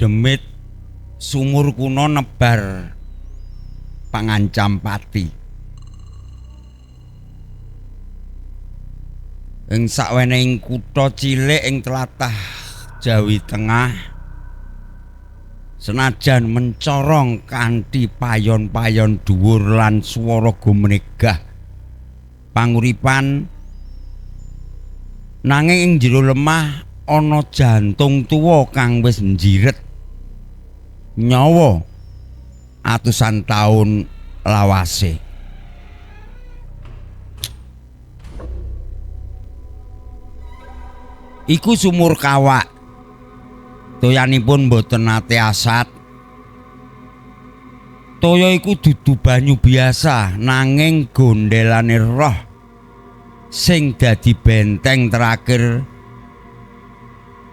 demit sumur kuno nebar pangancam pati. Ing sakwenehing kutha cilik ing tlatah Jawi Tengah senajan mencorong kanthi payon-payon dhuwur lan swara gumregah panguripan, nanging ing jero lemah ana jantung tuwa kang wis njiret nyawa atusan taun lawase. Iku sumur kawak. Toyanipun boten nate asat. Toya iku dudu banyu biasa nanging gondelane roh sing dadi benteng terakhir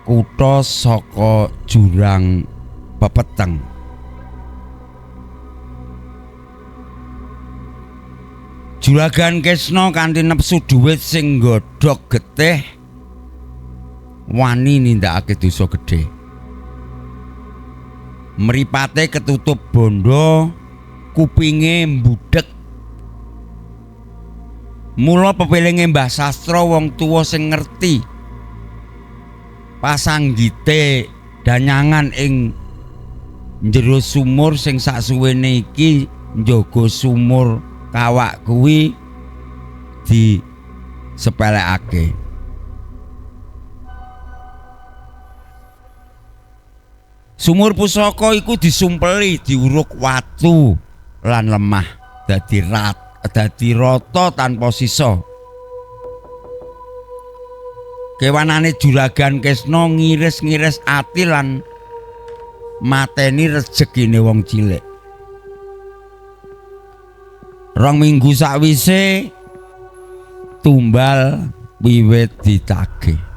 kutha saka jurang pepeteng. Juragan Kesna kanthi nepsu dhuwit sing nggodhog getih wani nindakake dosa gedhe. Mripate ketutup bondo, kupinge mbudhek. Mula pepelinge Mbah Sastra wong tuwa sing ngerti pasanggite danyangan ing njero sumur sing saksuwene iki njaga sumur kawak kuwi disepelekake. Sumur pusaka iku disumpeli diuruk watu lan lemah dadi rata tanpa sisa. Kewanane Juragan Kesna ngiris-ngiris ati lan mateni rejekine wong cilik. 2 minggu sakwise tumbal wiwit ditagih.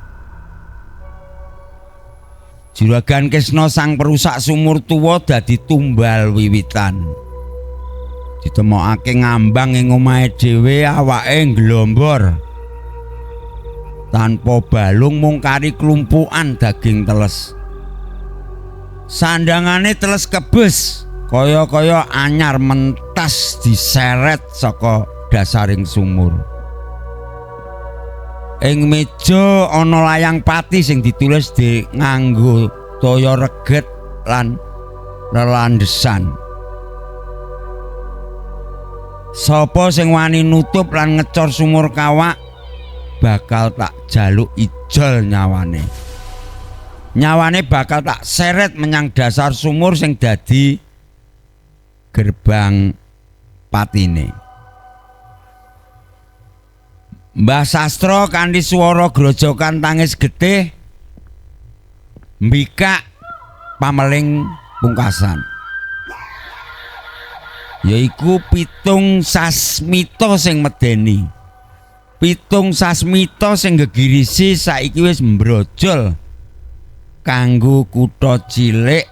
Juragan Kesna sang perusak sumur tuwa dadi tumbal wiwitan. Ditemokake ngambang ing omahe dhewe awake nglombor. Tanpa balung mung kari klumpukan daging teles. Sandangane teles kebes, kaya-kaya anyar mentas diseret saka dasaring sumur. Ing meja ana layang pati sing ditulis nganggo toya reget lan lelandhesan. Sapa sing wani nutup lan ngecor sumur kawak bakal tak jaluk ijol nyawane. Nyawane bakal tak seret menyang dasar sumur sing dadi gerbang patine. Mbah Sastra kanthi swara grojokan tangis getih mbikak pameling pungkasan. Yaiku pitung sasmita sing medeni. Pitung sasmita sing gegirisi saiki wis mbrojol kanggo kutha cilik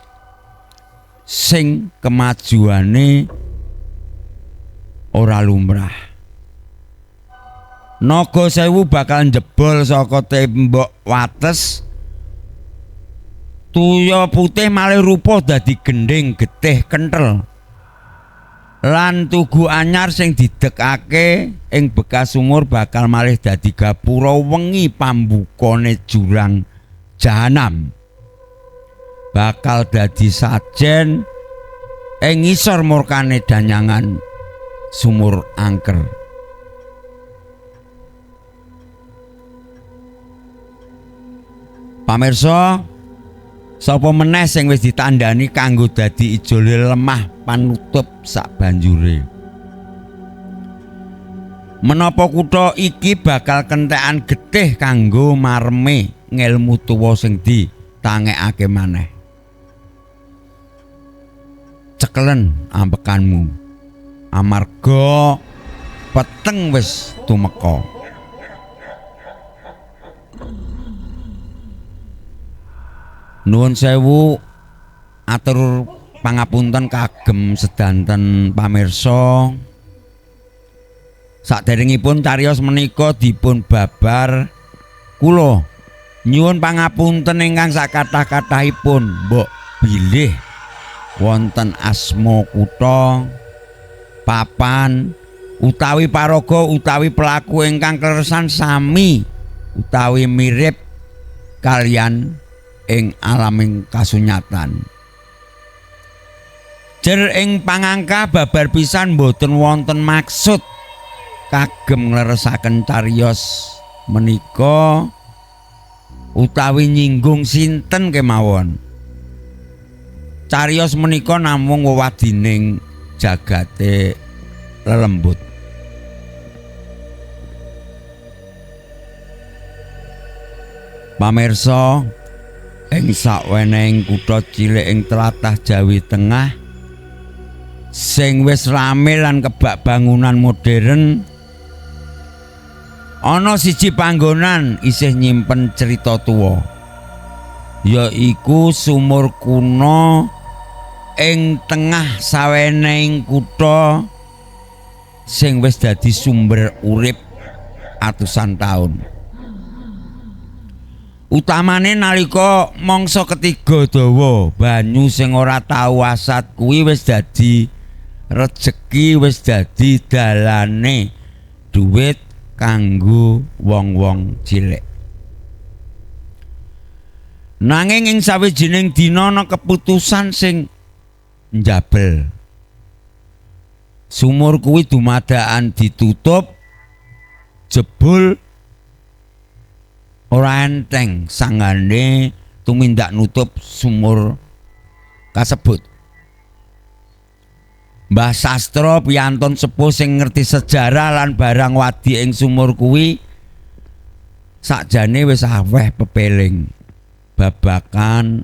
sing kemajuane ora lumrah. Naga Sewu bakal njebol saka tembok wates. Tuya putih malih rupa dadi gendhing getih kenthel. Lan tugu anyar sing didekake ing bekas sumur bakal malih dadi gapura wengi pambukane jurang jahanam. Bakal dadi sajen ing ngisor murkane danyangan sumur angker. Pamirsa, sapa meneh sing wis ditandani kanggo dadi ijole lemah panutup sak banjure. Menapa kutha iki bakal kentekan getih kanggo mareme ngelmu tuwa sing ditangekake maneh. Cekelen ambekanmu amarga peteng wis tumeka. Nuwun sewu, atur pangapunten kagem sedanten pamirsa. Saderengipun cariyos menika dipun babar, kula nyuwun pangapunten ingkang sakathah-kathahipun. Mbok bilih wonten asma kutha, papan utawi paraga utawi pelaku ingkang kleresan sami utawi mirip kaliyan ing alaming kasunyatan. Jer ing pangangka babar pisan boten wonten maksud kagem ngleresaken cariyos menika utawi nyinggung sinten kemawon. Cariyos menika namung wewadining jagate lelembut. Pamirsa, ing sakwenehing kutha cilik ing tlatah Jawi Tengah sing wis rame lan kebak bangunan modern, ana siji panggonan isih nyimpen cerita tuwa, yaiku sumur kuno ing tengah sawenehing kutha sing wis dadi sumber urip atusan taun. Utamane nalika mangsa ketiga dawa, banyu sing ora tau asat kuwi wis dadi rejeki, wis dadi dalane dhuwit kanggo wong-wong cilik. Nanging ing sawijining dina ana keputusan sing njabel. Sumur kuwi dumadakan ditutup, jebul ora enteng sanggane tumindak nutup sumur kasebut. Mbah Sastra piyantun sepuh sing ngerti sejarah lan barang wadi ing sumur kuwi sakjane wis aweh pepeling babakan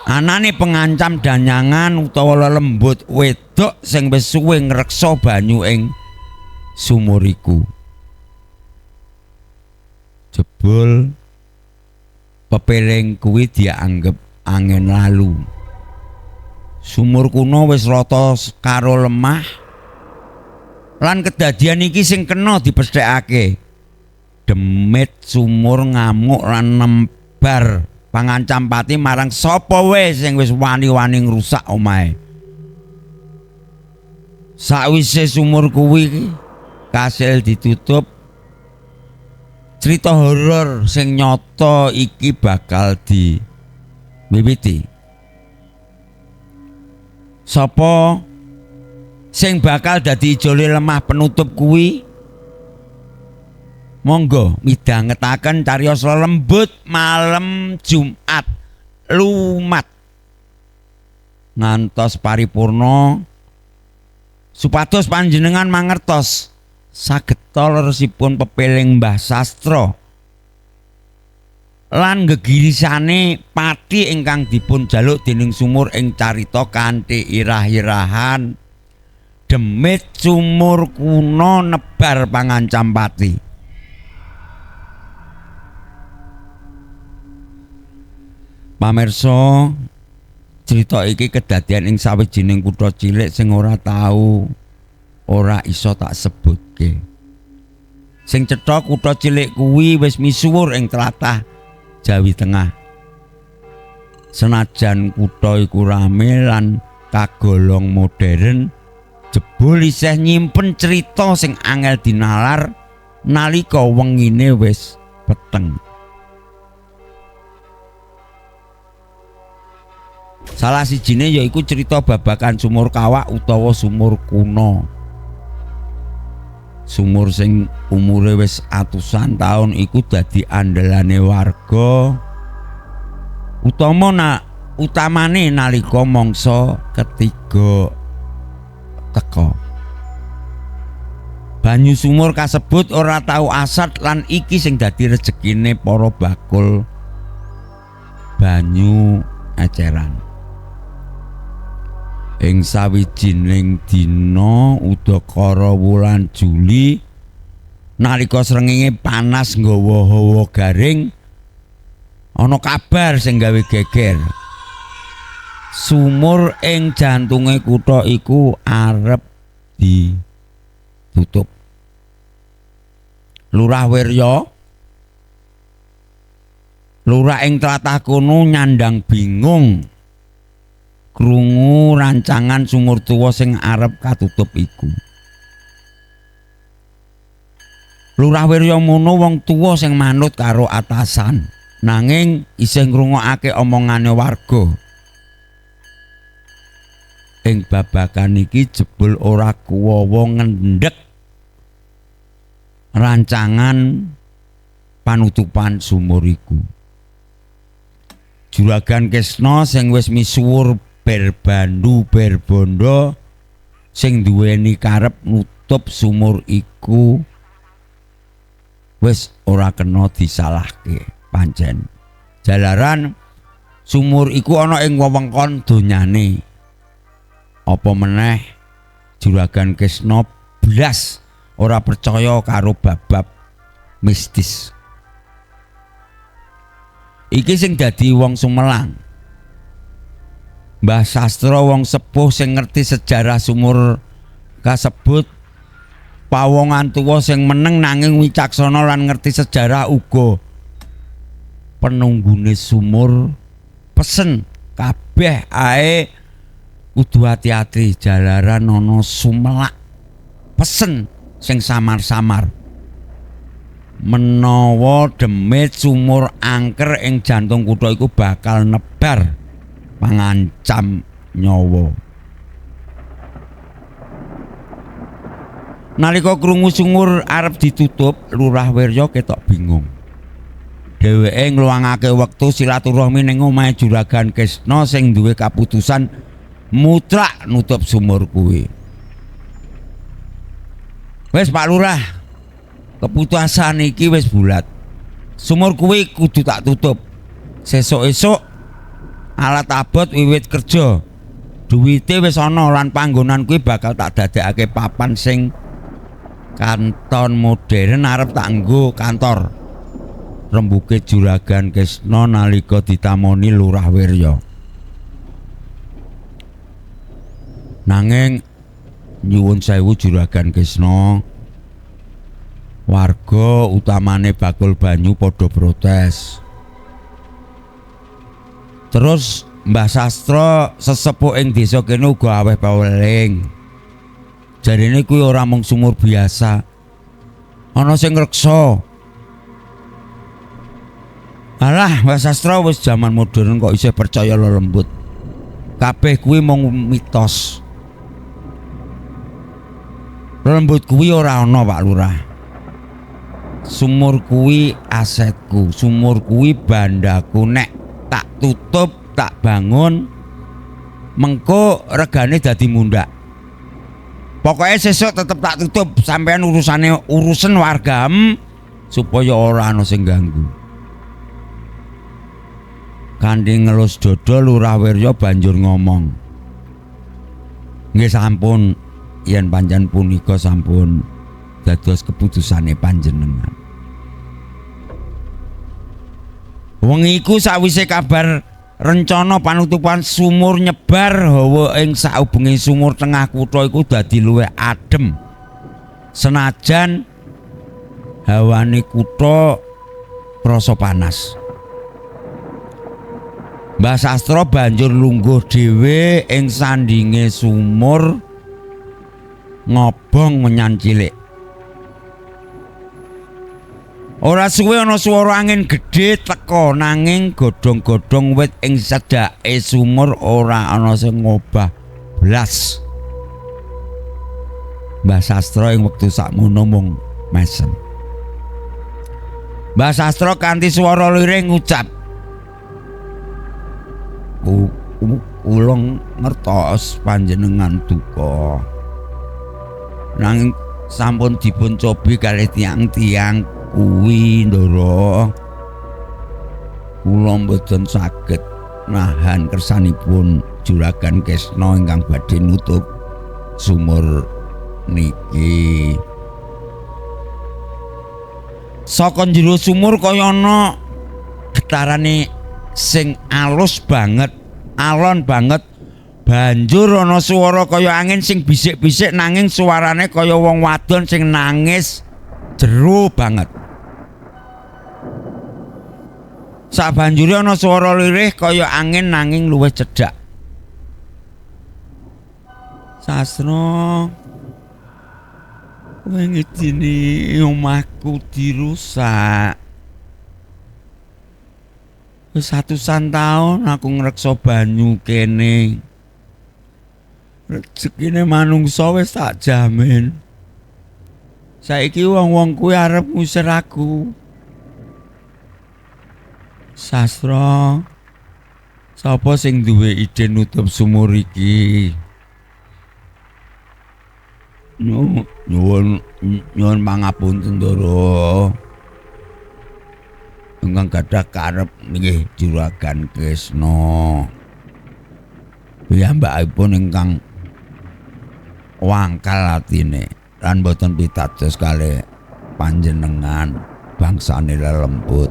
anane pengancam danyangan utawa lelembut wedok sing wis suwe ngreksa banyu ing sumur iku. Jebul pepeling kuwi dianggep angin lalu. Sumur kuno wis rata karo lemah lan kedadian iki sing kena dipesthekake. Demit sumur ngamuk lan nembar pangancam pati marang sapa wae sing wis wani-wani ngrusak omahe. Sakwise sumur kuwi kasil ditutup, cerita horor sing nyata iki bakal diwiwiti. Sapa sing bakal dadi ijole lemah penutup kuwi? Monggo midhangetaken cariyos lelembut malem Jumat lumat ngantos paripurna supados panjenengan mangertos sageta leresipun pepeling Mbah Sastra lan gegirisane pati ingkang dipun jaluk dening sumur ing carita kanthi irah-irahan demit sumur kuno nebar pangancam pati. Pamirsa, cerita iki kedadian ing sawijining kutha cilik sing ora iso tak sebutke. Sing cetha kutha cilik kuwi wis misuwur ing tlatah Jawi Tengah. Senajan kutha iku rame lan kagolong modern, jebul isih nyimpen cerita sing angel dinalar nalika wengine wis peteng. Salah sijine yaiku cerita babakan sumur kawak utawa sumur kuno. Sumur sing umure wis atusan taun iku dadi andelane warga utamane nalika mangsa ketiga teka. Banyu sumur kasebut ora tau asat lan iki sing dadi rejekine para bakul banyu eceran. Ing sawijining dina udakara wulan Juli nalika srengenge panas nggawa hawa garing ana kabar sing gawe geger. Sumur ing jantunge kutha iku arep ditutup. Lurah Wirya Lurah ing tlatah kono nyandang bingung krungu rancangan sumur tuwa sing arep katutup iku. Lurah Wiryamono wong tuwa sing manut karo atasan, nanging isih ngrungokake omongane warga. Ing babagan iki jebul ora kuwawa ngendhek rancangan panutupan sumur iku. Juragan Kresna sing wis misuwur Berbandhu Berbondo sing duweni karep nutup sumur iku wis ora kena disalahke pancen. Jalaran sumur iku ana ing wewengkon donyane. Apa meneh Juragan Kresna blas ora percaya karo bab-bab mistis. Iki sing dadi wong Sumelang. Mbah Sastra wong sepuh sing ngerti sejarah sumur kasebut, pawongan tuwa sing meneng nanging wicaksana lan ngerti sejarah uga. Penunggune sumur pesen kabeh ae kudu hati-hati jalaran ana sumelak. Pesen sing samar-samar. Menawa demit sumur angker ing jantung kutha iku bakal nebar pangancam nyawa. Nalika krungu sumur arep ditutup, Lurah Wirya ketok bingung. Dheweke ngluangake wektu silaturahmi ning omahe Juragan Kresna sing duwe kaputusan mutlak nutup sumur kuwi. Wis Pak Lurah, keputusan iki wis bulat. Sumur kuwi kudu tak tutup. Sesuk-esuk alat abot wiwit kerja. Duwite wis ana lan panggonan kuwi bakal tak dadekake papan sing kanton modern arep tak nggo kantor. Rembuke Juragan Kresna nalika ditamoni Lurah Wirya. Nanging nyuwun sewu Juragan Kresna, warga utamane bakul banyu padha protes. Terus Mbah Sastra sesepuh ing desa kene uga aweh paweling. Jarine kuwi ora mung sumur biasa. Ana sing ngreksa. Alah, Mbah Sastra wis jaman modern kok isih percaya lelembut. Kabeh kuwi mung mitos. Lelembut kuwi ora ana, Pak Lurah. Sumur kuwi asetku, sumur kuwi bandaku. Nek tak tutup, tak bangun, mengko regane dadi mundhak. Pokoknya sesuk tetep tak tutup sampean urusan warga supaya ora ana sing ganggu. Kanthi ngelus dada Lurah Wirya banjur ngomong. Nggih sampun, yen pancen punika sampun dados keputusane panjenengan. Wengi iku sawise kabar rencana panutupan sumur nyebar hawa ing saubenging sumur tengah kutha iku dadi luwih adem. Senajan hawane kutha krasa panas. Mbah Sastra banjur lungguh dhewe ing sandinge sumur ngobong menyan cilik. Ora suwe ana swara angin gedhe teka nanging godhong-godhong wit ing sedake sumur ora ana sing ngobah blas. Mbah Sastra ing wektu sakmono mung mesem. Mbah Sastra kanthi swara liring ngucap, "Kula ngertos panjenengan duka. Nanging sampun dipun cobi kalih tiang-tiang kuwi ndara. Kula mboten saged nahan kersanipun Juragan Kresna ingkang badhe nutup sumur niki." Saka njero sumur kaya ana getarane sing alus banget, alon banget. Banjur ana swara kaya angin sing bisik-bisik nanging suarane kaya wong wadon sing nangis jero banget. Sabanjure ana swara lirih kaya angin nanging luwih cedhak. Sastra, kowe ngidini omahku dirusak. Wis atusan taun aku ngreksa banyu kene. Rezekine manungsa wis tak jamin. Saiki wong-wong kuwi arep ngusir aku. Sastra, sapa sing duwe ide nutup sumur iki? Nyuwun pangapunten Ndara. Ingkang gadah karep nggih Juragan Kresna. Piyambakipun ingkang wangkal atine lan boten pitados kalih panjenengan bangsane lelembut.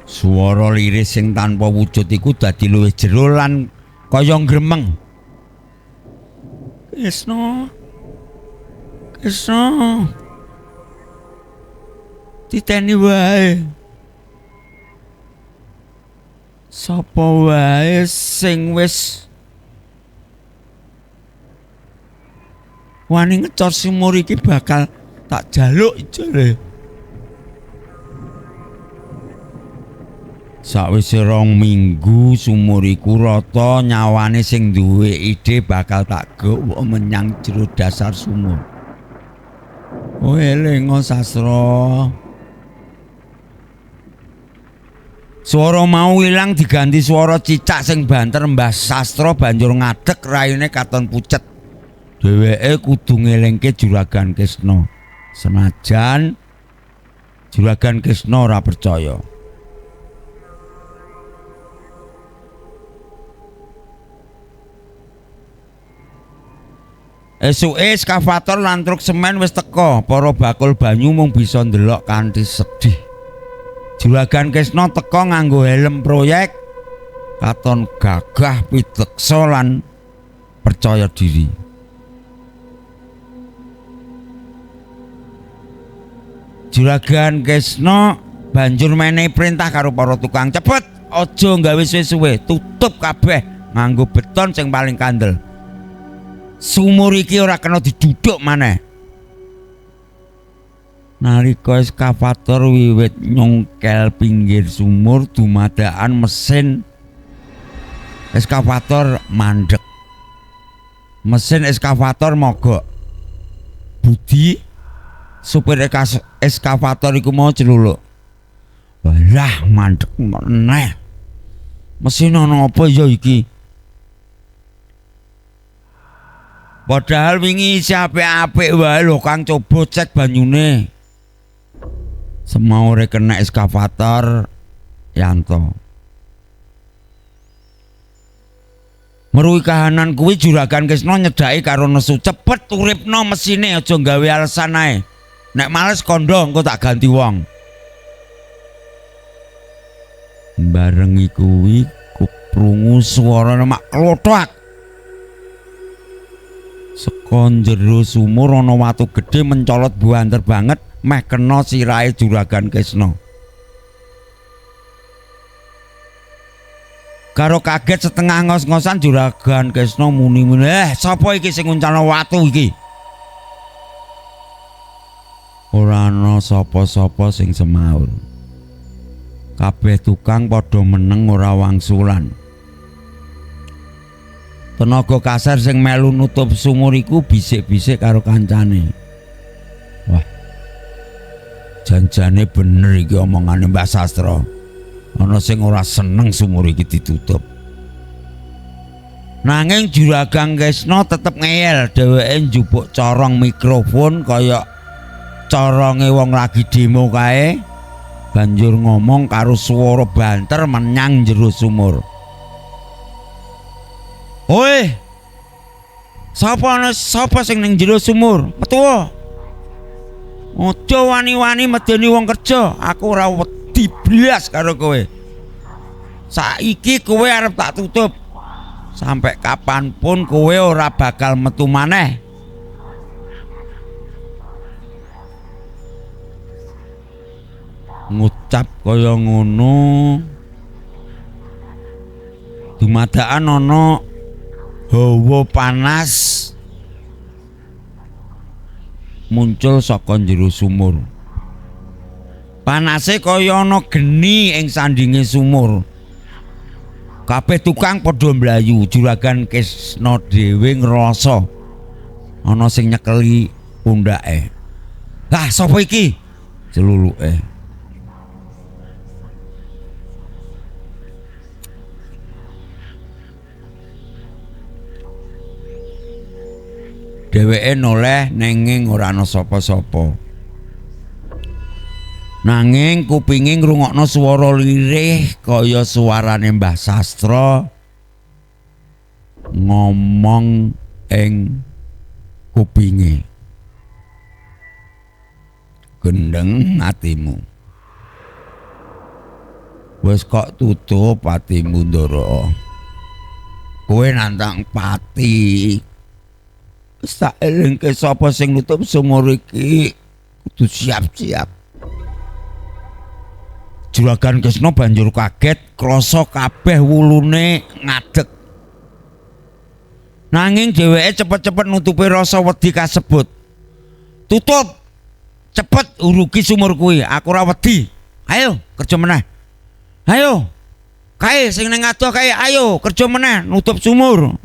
Swara liris sing tanpa wujud iku dadi luwih jero lan kaya gremeng. Kresna. Titeni wae. Sapa wae sing wis wani ngecor sumur iki bakal tak jaluk jare. Sawise 2 minggu sumur iku rata, nyawane sing duwe ide bakal tak gawa menyang jero dasar sumur. Oh elinga Sastra. Swara mau ilang diganti swara cicak sing banter. Mbah Sastra banjur ngadeg raine katon pucet. Dheweke kudu ngelingke Juragan Kresna. Senajan Juragan Kresna ora percaya. Esuke eskavator lan truk semen wis teka. Para bakul banyu mung bisa ndelok kanthi sedih. Juragan Kresna teka nganggo helm proyek, katon gagah piteksa lan percaya diri. Juragan Kresna banjur menehi perintah karo para tukang, cepet aja nggawe suwe-suwe, tutup kabeh nganggo beton sing paling kandel. Sumur iki ora kena diduduk maneh. Nalika eskavator wiwit nyongkel pinggir sumur, dumadakan mesin eskavator mandek. Mesin eskavator mogok. Budi supir eskavator iku mau celuluk. Walah mandek meneh. Mesin ana apa ya iki? Padahal wingi isi apik-apik wae lho Kang, coba cek banyune. Semaure kena eskavator Yanto. Meruhi kahanan kuwi Juragan Kresna nyedhaki karo nesu, cepet uripno mesine aja gawe alasan ae. Nek males kondo engko tak ganti wong. Barengi kuwi kuprungu swarane mak klothak. Saka njero sumur ana watu gedhe mencolot buanter banget meh kena sirahe Juragan Kresna. Karo kaget setengah ngos-ngosan Juragan Kresna muni-muni, sapa iki sing nguncalno watu iki?" Ora ana sapa-sapa sing semaur. Kabeh tukang padha meneng ora wangsulan. Tenaga kasar sing melu nutup sumur iku bisik-bisik karo kancane. "Wah, janjane bener iki omongane Mbah Sastra. Ana sing ora seneng sumur iki ditutup." Nanging Juragan Kresna tetep ngeyel, dheweke njupuk corong mikrofon kaya coronge wong lagi demo kae, banjur ngomong karo swara banter menyang jero sumur. "Oi, sapa sing ning jero sumur? Metu. Aja wani-wani medeni wong kerja, aku ora wedi blas karo kowe. Saiki kowe arep tak tutup. Sampai kapanpun kowe ora bakal metu maneh." ngucap kaya ngono dumadakan ana hawa panas muncul saka jero sumur. Panase kaya ana geni ing sandinge sumur. Kabeh tukang padha mlayu, Juragan Kresna dhewe ngrasa ana sing nyekeli pundhake. Lah sapa iki? Celuluke. Dheweke noleh nenging ora ana sapa-sapa. Nanging kupinge ngrungokno swara lirih kaya suarane Mbah Sastra ngomong ing kupinge. Gendeng atimu. Wes kok tutup atimu Ndara. Kowe nantang pati. Tak elingke sapa sing nutup sumur iki kudu siap-siap. Juragan Kresna banjur kaget krasa kabeh wulune ngadeg. Nanging dheweke cepet-cepet nutupi rasa wedi kasebut. Tutup. Cepet urugi sumur kuwi, aku ora wedi. Ayo kerja meneh. Ayo. Kae sing ning adoh kae ayo kerja meneh nutup sumur.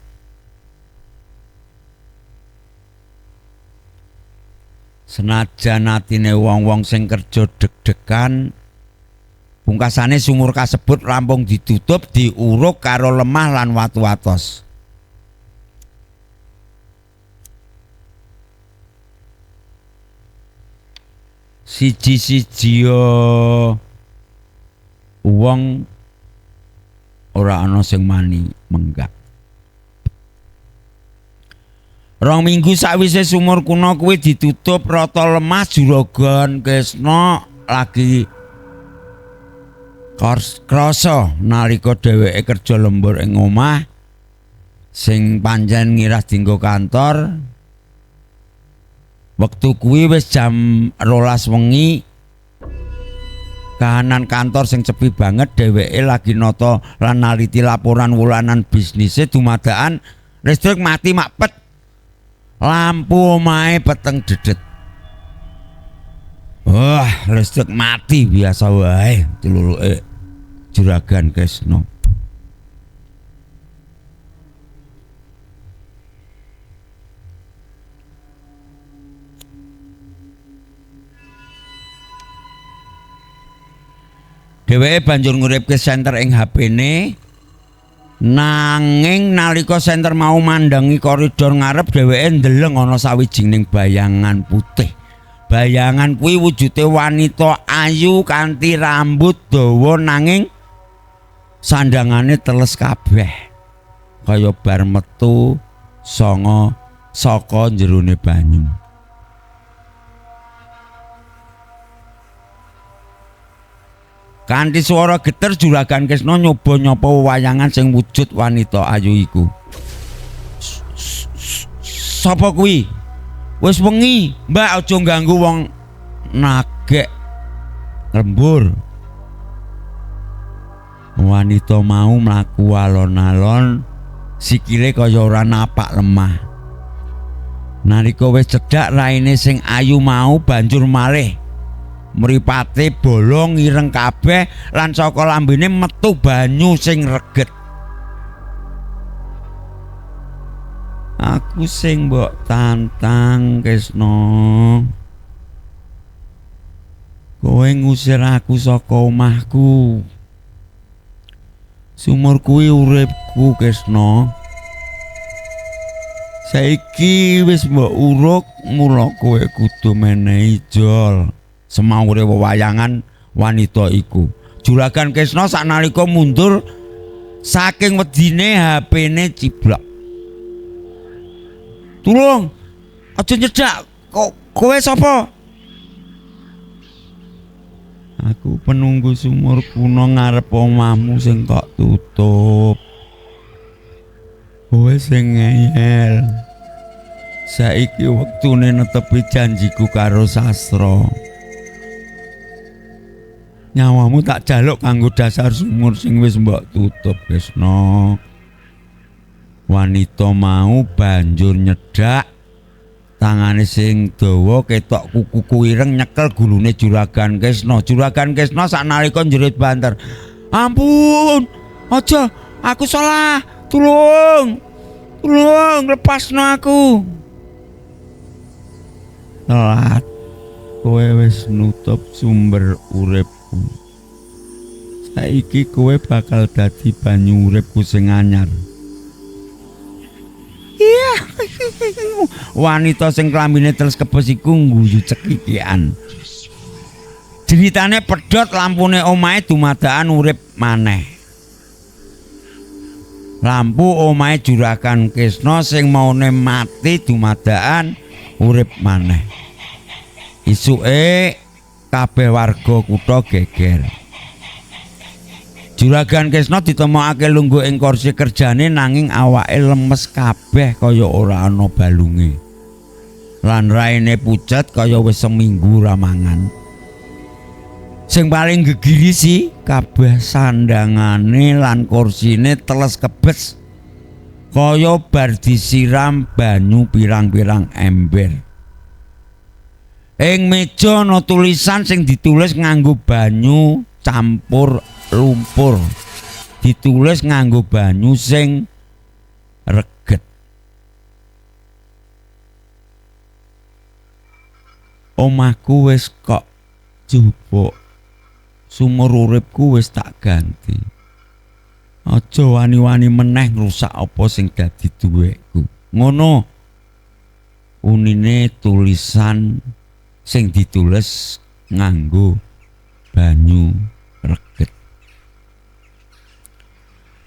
Senajan atine wong-wong sing kerja deg-degan, pungkasane sumur kasebut rampung ditutup, diuruk karo lemah lan watu atos. Siji-siji wong ora ana sing mani menggak. Rong minggu sakwise sumur kuno kuwi ditutup rata lemah, Juragan Kresna lagi krasa nalika dheweke kerja lembur ing omah sing pancen ngirah dienggo kantor. Wektu kuwi wis jam 12 wengi. Kahanan kantor sing sepi banget, dheweke lagi nata lan naliti laporan wulanan bisnise dumadakan listrik mati makpet. Lampu omahe peteng dedet. Wah, listrik mati biasa wae celuluke Juragan Kresna. Dheweke banjur nguripke senter ing HP-ne. Nanging nalika senter mau mandangi koridor ngarep, dheweke ndeleng ana sawijining bayangan putih. Bayangan kuwi wujude wanita ayu kanthi rambut dawa nanging sandangane teles kabeh. Kaya bar metu saka jerone banyu. Kanthi swara geter Juragan Kresna nyoba nyapa wewayangan sing wujud wanita ayu iku. Sapa kuwi? Wis wengi, Mbak, aja ganggu wong nagek lembur. Wanita mau mlaku alon-alon, sikile kaya ora napak lemah. Nalika wis cedhak raine sing ayu mau banjur malih. Mripate bolong ireng kabeh lan saka lambene metu banyu sing reget. Aku sing mbok tantang Kresna. Kowe ngusir aku saka omahku. Sumur kuwi uripku Kresna. Saiki wis mbok uruk, mula kowe kudu menehi jol. Semaure wewayangan wanita iku. Juragan Kresna sanalika mundur saking wedine HP-ne ciblok. Tulung, aja nyedak. Kowe sapa? Aku penunggu sumur kuno ngarep omahmu sing kok tutup. Kowe sing ngeyel. Saiki wektune netepi janjiku karo Sastra. Nyawamu tak jaluk kanggo dasar sumur sing wis mbok tutup, Kresna. Wanita mau banjur nyedak tangane sing dawa ketok kuku ireng nyekel gulune Juragan Kresna. Juragan Kresna saknalika njerit banter. Ampun, aja, aku salah. Tulung, lepasno aku. Telat, kowe wis nutup sumber uripku. Saiki kowe bakal dadi banyu uripku sing anyar. Iya. Wanita sing klambine terus kebes iku ngguyu cekikian. Jeritane pedhot lampune omahe dumadakan urip maneh. Lampu omahe Juragan Kresna sing maune mati dumadakan urip maneh. Isuke kabeh warga kutha geger. Juragan Kresna ditemokake lungguh ing kursi kerjane nanging awake lemes kabeh kaya ora ana balunge. Lan raine pucet kaya wis seminggu ra mangan. Sing paling gegirisi kabeh sandangane lan kursine teles kebes kaya bar disiram banyu pirang-pirang ember. Ing meja ana tulisan sing ditulis nganggo banyu campur lumpur. Ditulis nganggo banyu sing reget. Omahku wis kok jupuk. Sumur uripku wis tak ganti. Aja wani-wani meneh ngrusak apa sing dadi duwekku. Ngono. Unine tulisan sing ditulis nganggo banyu reget.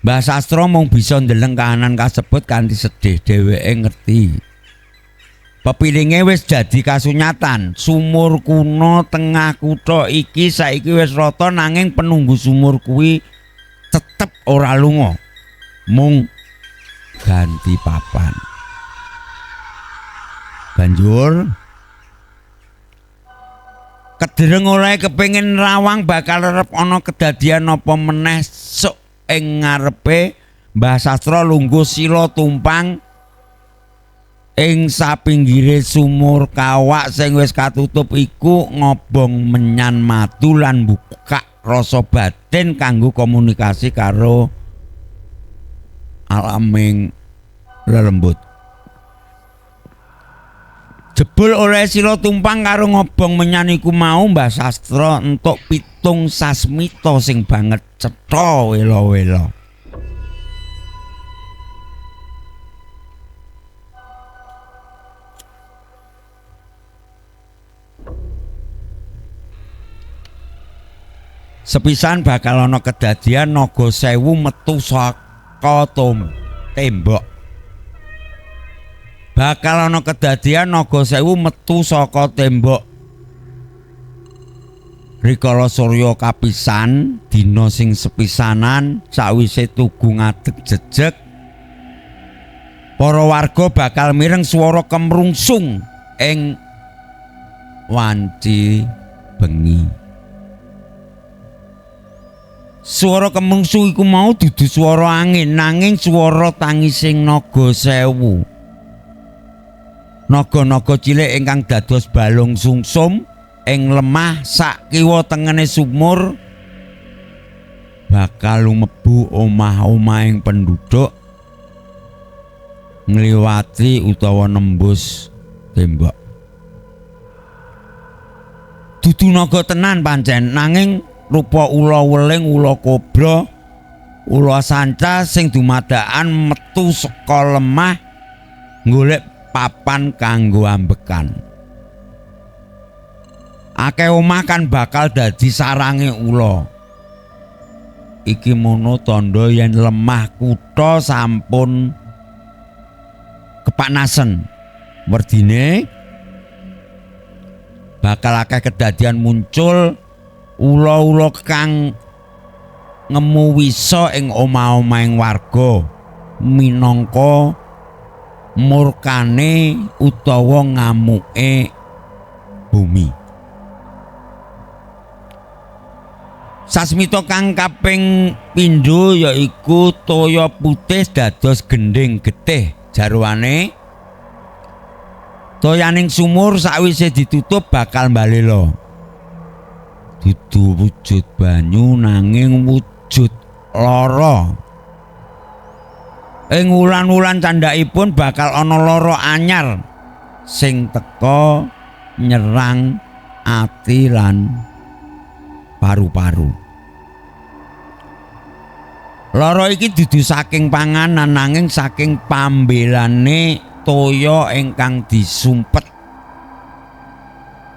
Mbah Sastra mung bisa ndeleng kahanan kasebut kanthi sedih. Dheweke ngerti pepiringe wis dadi kasunyatan. Sumur kuno tengah kutha iki saiki wis rata nanging penunggu sumur kuwi tetep ora lunga. Mung ganti papan. Banjur kedereng oleh kepengin rawang bakal rep ana kedadian apa meneh sok ing ngarepe Mbah Sastra lungguh sila tumpang ing sapinggire sumur kawak sing wis katutup iku ngobong menyan madu lan buka rasa batin kanggo komunikasi karo alaming lelembut. Jebul oleh sila tumpang karo ngobong menyan iku mau Mbah Sastra entuk 7 sasmita sing banget cetha wela-wela. Sepisan bakal ana kedadian naga sewu metu saka tembok. Bakal ana kedadian naga sewu metu saka tembok. Rikala Surya kapisan dina sing sepisanan sawise tugu ngadeg jejeg. Para warga bakal mireng swara kemrungsung ing wanci bengi. Swara kemrungsung iku mau dudu swara angin nanging swara tangising naga sewu. Naga-naga cilik ingkang dados balung sungsum ing lemah sak kiwa tengene sumur bakal lumebu omah-omahing penduduk ngliwati utawa nembus tembok. Dudu naga tenan pancen nanging rupa ula weling, ula kobra, ula sanca sing dumadakan metu saka lemah golek papan kanggo ambekan. Akeh omah kan bakal dadi sarange ula. Iki mono tandha yen lemah kutha sampun kepanasen. Werdine bakal akeh kedadian muncul ula-ula kang ngemu wisa ing omah-omahing warga minangka murkane utawa ngamuke bumi. Sasmita kang kaping pindho yaiku toya putih dados gendhing getih jarwane. Toyaning sumur sakwise ditutup bakal mbalela. Dudu wujud banyu nanging wujud lara. Ing wulan-wulan candhakipun bakal ana lara anyar sing teka nyerang ati lan paru-paru. Lara iki dudu saking panganan nanging saking pambelane toya ingkang disumpet.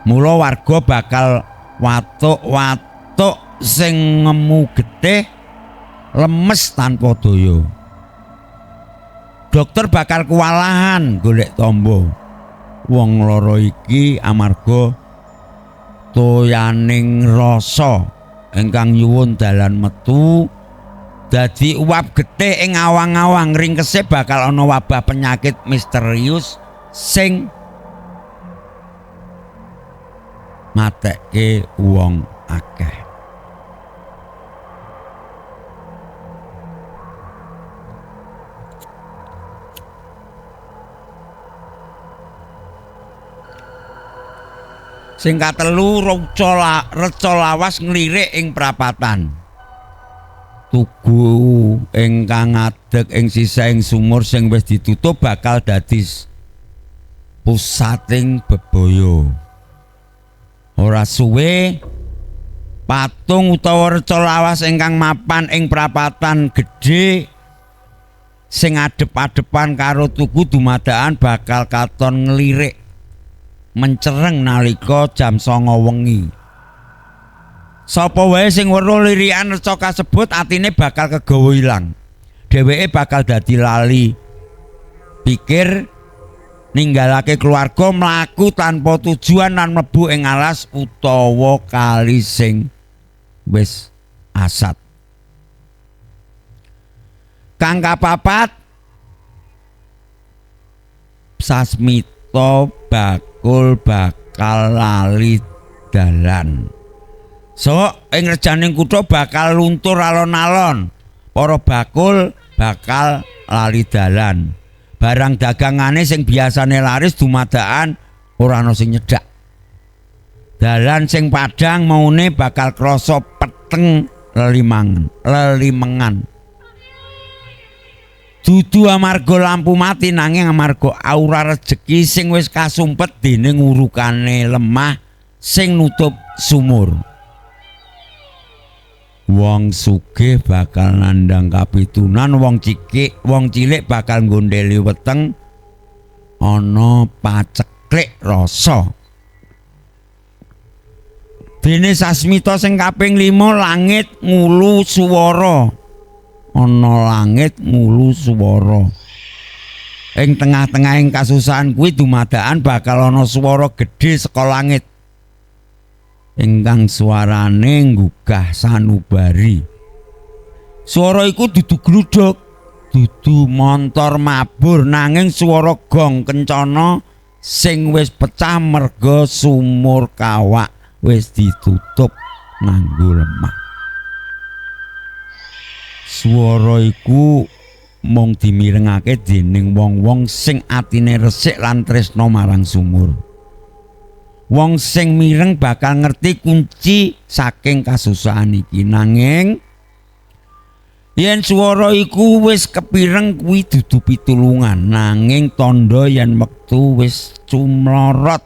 Mula warga bakal watuk-watuk sing ngemu getih lemes tanpa daya. Dokter bakal kewalahan golek tamba wong lara iki amarga toyaning rasa ingkang nyuwun dalan metu. Dadi uap getih ing awang-awang ringkese bakal ana wabah penyakit misterius sing matekke wong akeh. Sing katelu reca lawas nglirik ing prapatan. Tugu ingkang ngadeg ing sisihing sumur sing wis ditutup bakal dadi pusating bebaya. Ora suwe patung utawa reca lawas ingkang mapan ing prapatan gedhe sing adep-adepan karo tugu dumadakan bakal katon nglirik mencereng nalika jam 09.00 wengi. Sapa wae sing weruh lirikan reca kasebut atine bakal kegawa ilang. Dheweke bakal dadi lali pikir, ninggalake keluarga, mlaku tanpa tujuan lan mlebu ing alas utawa kali sing wis asat. Kang kapapat, Sasmita bakal lali dalan. So ing rejaning kutha bakal luntur alon-alon. Para bakul bakal lali dalan. Barang dagangane sing biasane laris dumadakan ora ana sing nyedak. Dalan sing padhang maune bakal krasa peteng lelimengan. Dudu amarga lampu mati nanging amarga aura rejeki sing wis kasumpet dening urukane lemah sing nutup sumur. Wong sugih bakal nandhang kapitunan, wong cilik bakal nggondheli weteng ana paceklik rasa. Dene Sasmita sing kaping 5 langit ngulu swara. Ana langit ngulu swara. Ing tengah-tengahing kasusahan kuwi dumadakan bakal ana swara gedhe saka langit. Ingkang suarane nggugah sanubari. Swara iku dudu gluduk, dudu montor mabur nanging swara gong kencana sing wis pecah merga sumur kawak wis ditutup nganggo lemah. Swara iku mung dimirengake dening wong-wong sing atine resik lan tresna marang sumur. Wong sing mireng bakal ngerti kunci saking kasusahan iki, nanging yen swara iku wis kepireng kuwi dudu pitulungan, nanging tandha yen wektu wis cumlorot.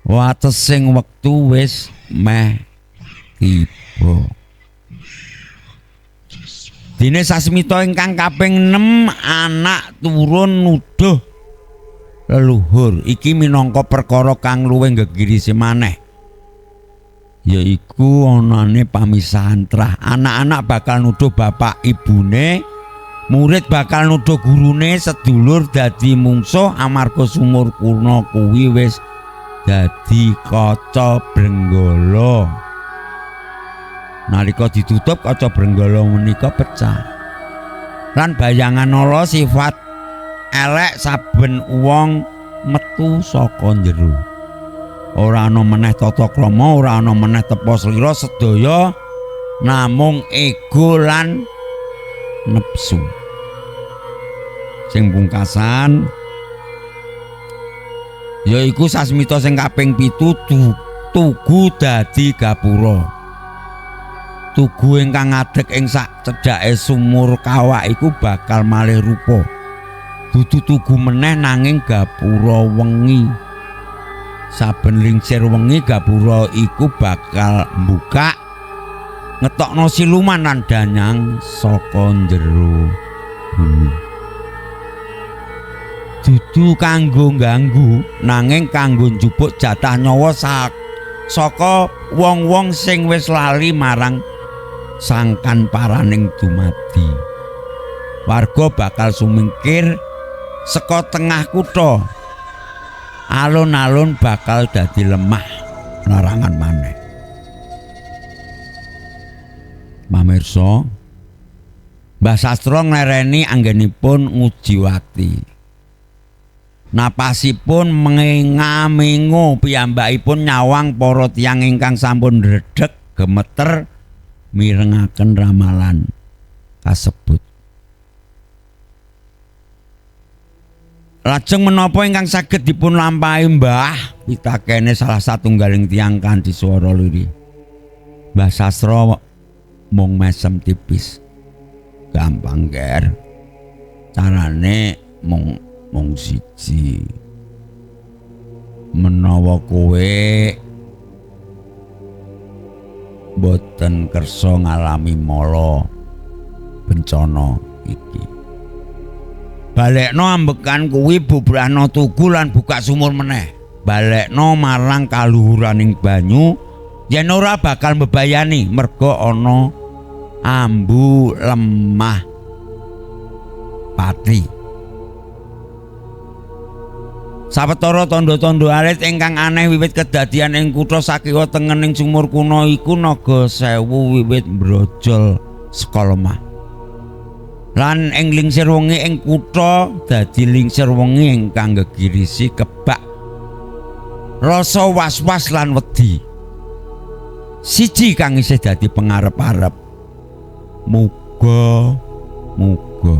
Watesing wektu wis meh tiba. Dene Sasmita ingkang kaping 6 anak turun nuduh leluhur iki minangka perkara kang luwih gegirisi maneh, yaiku anane pamisahan trah. Anak-anak bakal nuduh bapak ibune, murid bakal nuduh gurune, sedulur dadi mungsuh amarga sumur kuna kuwi wis dadi kaca brenggala. Nalika ditutup kaca brenggala menika pecah lan bayangan ala sifat elek saben wong metu saka njero. Ora ana meneh tata krama, ora ana meneh tepa slira, sedaya namung ego lan nepsu. Sing pungkasan yaiku sasmita sing kaping 7 tugu dadi gapura. Tugu ingkang ngadeg ing sak cedhake sumur kawak iku bakal malih rupa. Dudu tugu meneh nanging gapura wengi. Saben lingsir wengi gapura iku bakal mbukak ngetokno siluman lan danyang saka njero bumi. Dudu kanggo ganggu nanging kanggo njupuk jatah nyawa saka wong-wong sing wis lali marang sangkan paraning dumadi. Warga bakal sumingkir saka tengah kutha. Alun-alun bakal dadi lemah larangan maneh. Pamirsa, Mbah Sastra nglereni anggenipun ngujiwati. Napasipun mengamingu piyambakipun nyawang para tiyang ingkang sampun ndredeg gemeter mirengaken ramalan kasebut. Lajeng menapa ingkang saged dipun lampahi Mbah pitakene salah satunggaling tiyang kanthi swara liri. Mbah Sastra mung mesem tipis. Gampang ger. Carane mung siji. Menawa kowe boten kersa ngalami mala bencana iki, balekno ambekan kuwi bubrahno tugu lan buka sumur meneh. Balekno marang kaluhuraning banyu yen ora bakal mbebayani merga ana ambu lemah pati. Sawetara tandha-tandha alit ingkang aneh wiwit kedadian ing kutha sakiwa tengening sumur kuno iku naga sewu wiwit brojol saka lemah. Lan ing lingsir wengi ing kutha dadi lingsir wengi ingkang gegirisi kebak rasa was-was lan wedi. Siji kang isih dadi pengarep-arep. Muga muga